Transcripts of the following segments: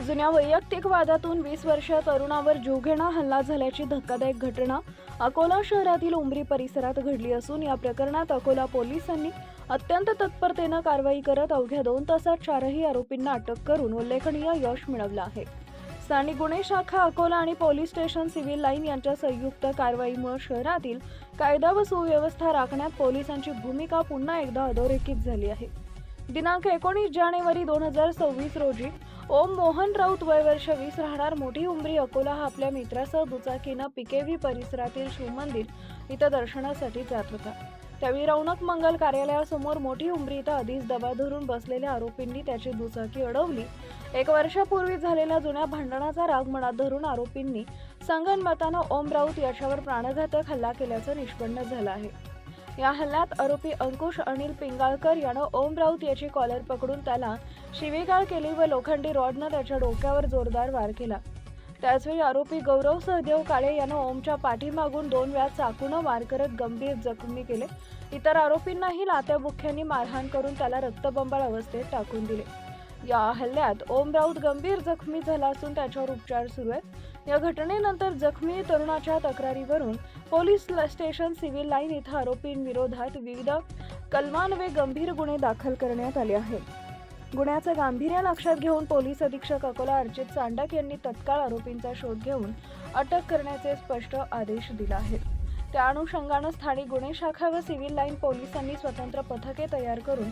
जुन्या वैयक्तिक वादातून 20 वर्षीय तरुणावर जीवघेणा हल्ला झाल्याची धक्कादायक घटना अकोला शहरातील उमरी परिसरात घडली असून या प्रकरणात अकोला पोलिसांनी अत्यंत तत्परतेने कारवाई करत अवघ्या 2 तासात 4ही आरोपींना अटक करून उल्लेखनीय यश मिळवलं आहे। स्थानिक गुन्हे शाखा अकोला आणि पोलीस स्टेशन सिव्हिल लाईन यांच्या संयुक्त कारवाईमुळे शहरातील कायदा व सुव्यवस्था राखण्यात पोलिसांची भूमिका पुन्हा एकदा अधोरेखित झाली आहे। दिनांक 19 जानेवारी 2026 रोजी ओम मोहन राऊत वय वर्ष 20 राहणार मोठी उमरी अकोला हा आपल्या मित्रासह दुचाकीनं पीकेव्ही परिसरातील शिवमंदिर इथं दर्शनासाठी जात होता। त्यावेळी रौनक मंगल कार्यालयासमोर मोठी उमरी इथं आधीच दबा धरून बसलेल्या आरोपींनी त्याची दुचाकी अडवली। 1 वर्षापूर्वी झालेल्या जुन्या भांडणाचा राग मनात धरून आरोपींनी संगनमतानं ओम राऊत याच्यावर प्राणघातक हल्ला केल्याचं निष्पन्न झालं आहे। या हल्ल्यात आरोपी अंकुश अनिल पिंगाळकर यानं ओम राऊत याची कॉलर पकडून त्याला शिवीगाळ केली व लोखंडी रॉडनं त्याच्या डोक्यावर जोरदार वार केला। त्याचवेळी आरोपी गौरव सहदेव काळे यानं ओमच्या पाठीमागून 2 वेळा चाकूनं वार करत गंभीर जखमी केले। इतर आरोपींनाही लाथ्याबुक्क्यांनी मारहाण करून त्याला रक्तबंबाळ अवस्थेत टाकून दिले। या हल्ल्यात ओम राऊत गंभीर जखमी झाला असून त्याच्यावर उपचार सुरू आहेत। या घटनेनंतर जखमी तरुणाच्या तक्रारीवरून पोलीस स्टेशन सिव्हिल लाईन इथं आरोपींविरोधात विविध कलमान्वये गंभीर गुन्हे दाखल करण्यात आले आहेत। गुन्ह्याचं गांभीर्य लक्षात घेऊन पोलीस अधीक्षक अकोला अर्चित चांडक यांनी तत्काळ आरोपींचा शोध घेऊन अटक करण्याचे स्पष्ट आदेश दिले आहेत। त्या अनुषंगाने स्थानिक गुन्हे शाखा व सिव्हिल लाईन पोलिसांनी स्वतंत्र पथके तयार करून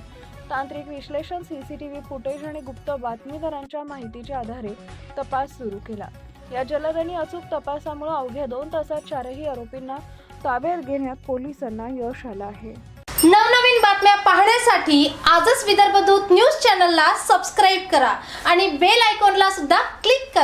तांत्रिक विश्लेषण, सीसीटीव्ही फुटेज आणि गुप्त बातमीदारांच्या माहितीच्या आधारे तपास सुरू केला। या जलद आणि अचूक तपासामुळे अवघ्या 2 तासात 4ही आरोपींना ताब्यात घेण्यात पोलिसांना यश आलं आहे। नवनवीन बातम्या पाहण्यासाठी आजच विदर्भ दूत न्यूज चॅनलला सबस्क्राईब करा आणि बेल आयकॉनला सुद्धा क्लिक करा।